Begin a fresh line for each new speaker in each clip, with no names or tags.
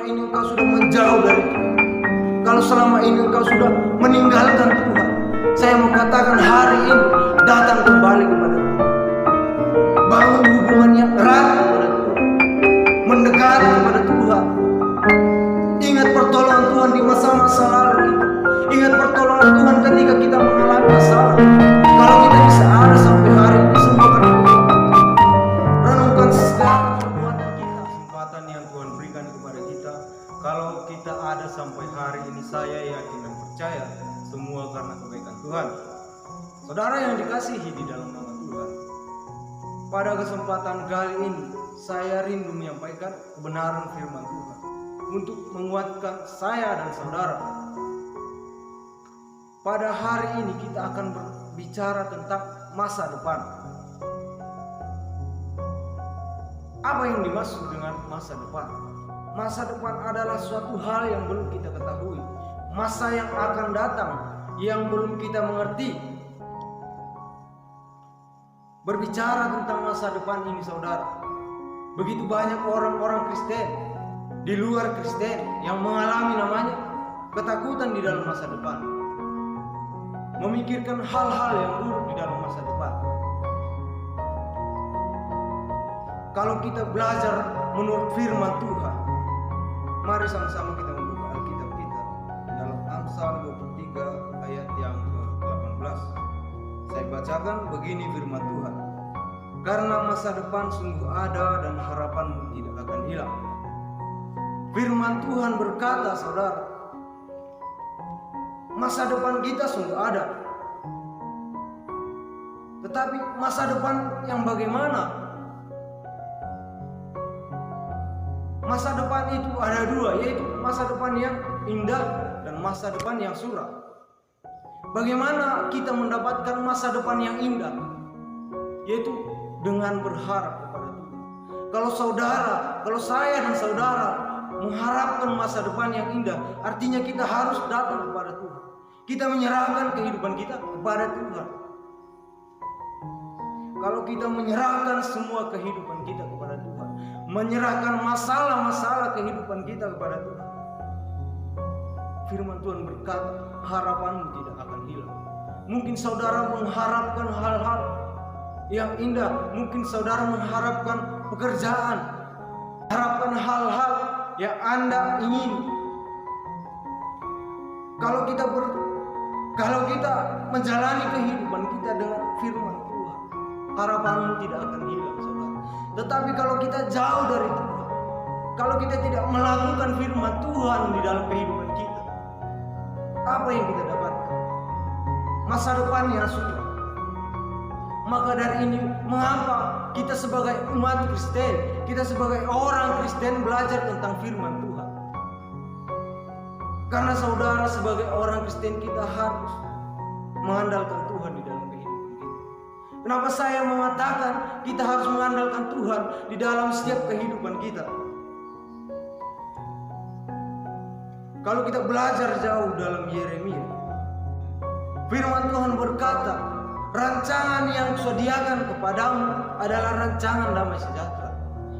ini engkau sudah menjauh dari Tuhan, kalau selama ini engkau sudah meninggalkan Tuhan, saya mau katakan hari ini datang kembali kepada Tuhan. Bangun hubungan yang erat kepada Tuhan, mendekat kepada Tuhan. Ingat pertolongan Tuhan di masa-masa lalu kita. Ingat pertolongan Tuhan ketika kita mengalami masalah. Kalau kita bisa ada sampai hari ini, semua karena Tuhan. Renungkan segala perbuatan kita, kesempatan yang Tuhan berikan kepada kita. Kalau kita ada sampai hari ini, saya yakin dan percaya semua karena kebaikan Tuhan. Saudara yang dikasihi di dalam nama Tuhan, pada kesempatan kali ini saya rindu menyampaikan kebenaran firman Tuhan untuk menguatkan saya dan saudara. Pada hari ini kita akan berbicara tentang masa depan. Apa yang dimaksud dengan masa depan? Masa depan adalah suatu hal yang belum kita ketahui, masa yang akan datang yang belum kita mengerti. Berbicara tentang masa depan ini, saudara, begitu banyak orang-orang Kristen di luar Kristen yang mengalami namanya ketakutan di dalam masa depan, memikirkan hal-hal yang buruk di dalam masa depan. Kalau kita belajar menurut firman Tuhan, mari sama-sama kita membuka Alkitab kita dalam Amsal 23 ayat yang ke-18. Saya bacakan begini firman Tuhan. Karena masa depan sungguh ada dan harapanmu tidak akan hilang. Firman Tuhan berkata, saudara, masa depan kita sungguh ada. Tetapi masa depan yang bagaimana? Masa depan itu ada dua, yaitu masa depan yang indah dan masa depan yang suram. Bagaimana kita mendapatkan masa depan yang indah? Yaitu dengan berharap kepada Tuhan. Kalau saudara, kalau saya dan saudara mengharapkan masa depan yang indah, artinya kita harus datang kepada Tuhan. Kita menyerahkan kehidupan kita kepada Tuhan. Kalau kita menyerahkan semua kehidupan kita kepada Tuhan, menyerahkan masalah-masalah kehidupan kita kepada Tuhan, firman Tuhan berkata, harapanmu tidak akan hilang. Mungkin saudara mengharapkan hal-hal yang indah, mungkin saudara mengharapkan pekerjaan, harapkan hal-hal yang Anda ingin. Kalau kita menjalani kehidupan kita dengan firman Tuhan, harapanmu tidak akan hilang, saudara. Tetapi kalau kita jauh dari Tuhan, kalau kita tidak melakukan firman Tuhan di dalam kehidupan kita, apa yang kita dapatkan? Masa depan yang suram. Maka dari ini, mengapa kita sebagai umat Kristen, kita sebagai orang Kristen belajar tentang firman Tuhan? Karena saudara sebagai orang Kristen kita harus mengandalkan Tuhan di dalam kehidupan kita. Kenapa saya mengatakan kita harus mengandalkan Tuhan di dalam setiap kehidupan kita? Kalau kita belajar jauh dalam Yeremia, firman Tuhan berkata, rancangan yang kusediakan kepadamu adalah rancangan damai sejahtera.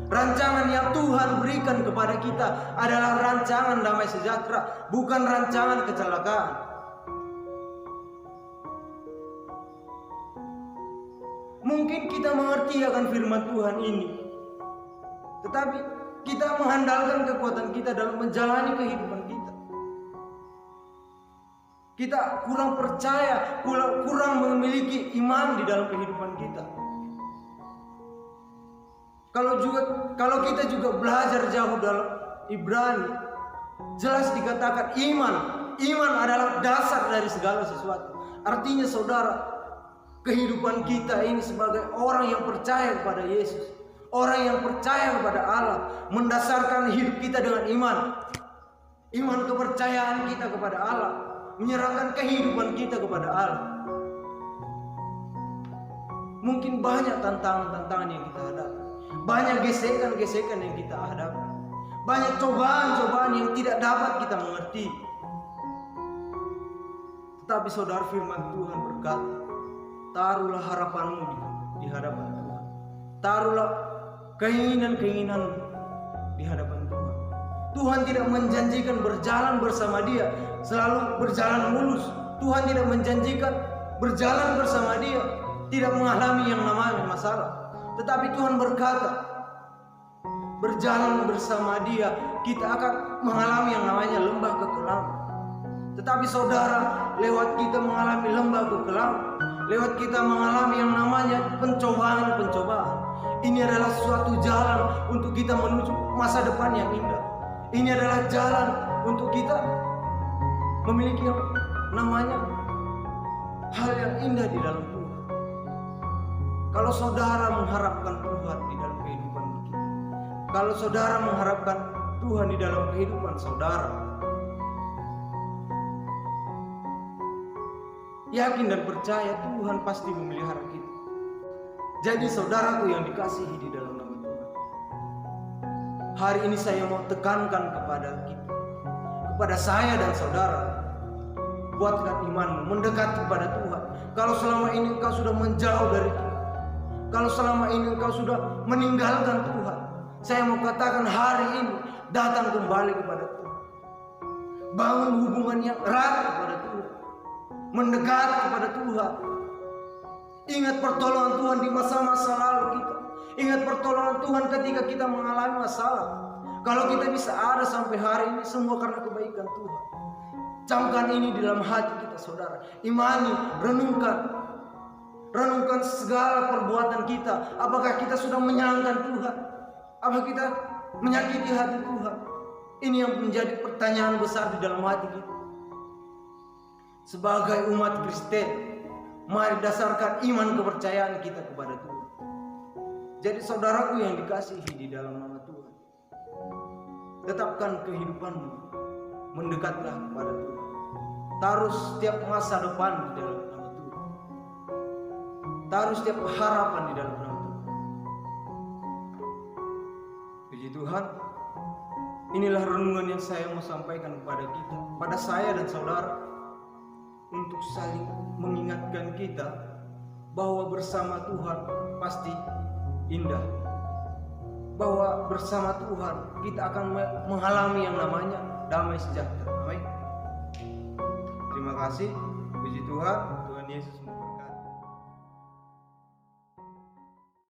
Rancangan yang Tuhan berikan kepada kita adalah rancangan damai sejahtera, bukan rancangan kecelakaan. Mungkin kita mengerti akan firman Tuhan ini, tetapi kita mengandalkan kekuatan kita dalam menjalani kehidupan kita. Kita kurang percaya, kurang memiliki iman di dalam kehidupan kita. Kalau kita juga belajar jauh dalam Ibrani, jelas dikatakan iman adalah dasar dari segala sesuatu. Artinya saudara, kehidupan kita ini sebagai orang yang percaya kepada Yesus, orang yang percaya kepada Allah, mendasarkan hidup kita dengan iman kepercayaan kita kepada Allah, menyerahkan kehidupan kita kepada Allah. Mungkin banyak tantangan-tantangan yang kita hadapi, banyak gesekan-gesekan yang kita hadapi, banyak cobaan-cobaan yang tidak dapat kita mengerti. Tetapi saudara, firman Tuhan berkata, taruhlah harapanmu di hadapan Tuhan, taruhlah keinginan-keinginanmu di hadapan Tuhan. Tuhan tidak menjanjikan berjalan bersama dia selalu berjalan mulus. Tuhan tidak menjanjikan berjalan bersama dia tidak mengalami yang namanya masalah. Tetapi Tuhan berkata, berjalan bersama dia kita akan mengalami yang namanya lembah kekelaman. Tetapi saudara, lewat kita mengalami lembah kekelaman, lewat kita mengalami yang namanya pencobaan-pencobaan, ini adalah suatu jalan untuk kita menuju masa depan yang indah. Ini adalah jalan untuk kita memiliki yang namanya hal yang indah di dalam Tuhan. Kalau saudara mengharapkan Tuhan di dalam kehidupan kita, kalau saudara mengharapkan Tuhan di dalam kehidupan saudara, yakin dan percaya Tuhan pasti memelihara kita. Jadi saudaraku yang dikasihi di dalam nama Tuhan, hari ini saya mau tekankan kepada kita, kepada saya dan saudara, kuatkan imanmu, mendekat kepada Tuhan. Kalau selama ini engkau sudah menjauh dari Tuhan, kalau selama ini engkau sudah meninggalkan Tuhan, saya mau katakan hari ini datang kembali kepada Tuhan. Bangun hubungan yang erat kepada Tuhan, mendekat kepada Tuhan. Ingat pertolongan Tuhan di masa-masa lalu kita. Ingat pertolongan Tuhan ketika kita mengalami masalah. Kalau kita bisa ada sampai hari ini, semua karena kebaikan Tuhan. Camkan ini di dalam hati kita saudara. Imani, renungkan segala perbuatan kita. Apakah kita sudah menyenangkan Tuhan? Apakah kita menyakiti hati Tuhan? Ini yang menjadi pertanyaan besar di dalam hati kita. Sebagai umat Kristen, mari dasarkan iman kepercayaan kita kepada Tuhan. Jadi saudaraku yang dikasihi di dalam nama Tuhan, tetapkan kehidupanmu, mendekatlah kepada Tuhan. Taruh setiap masa depan di dalam nama Tuhan. Taruh setiap harapan di dalam nama Tuhan. Puji Tuhan, inilah renungan yang saya mau sampaikan kepada kita, pada saya dan saudara, untuk saling mengingatkan kita bahwa bersama Tuhan pasti indah, bahwa bersama Tuhan kita akan mengalami yang namanya damai sejahtera. Amin. Terima kasih. Puji Tuhan, Tuhan Yesus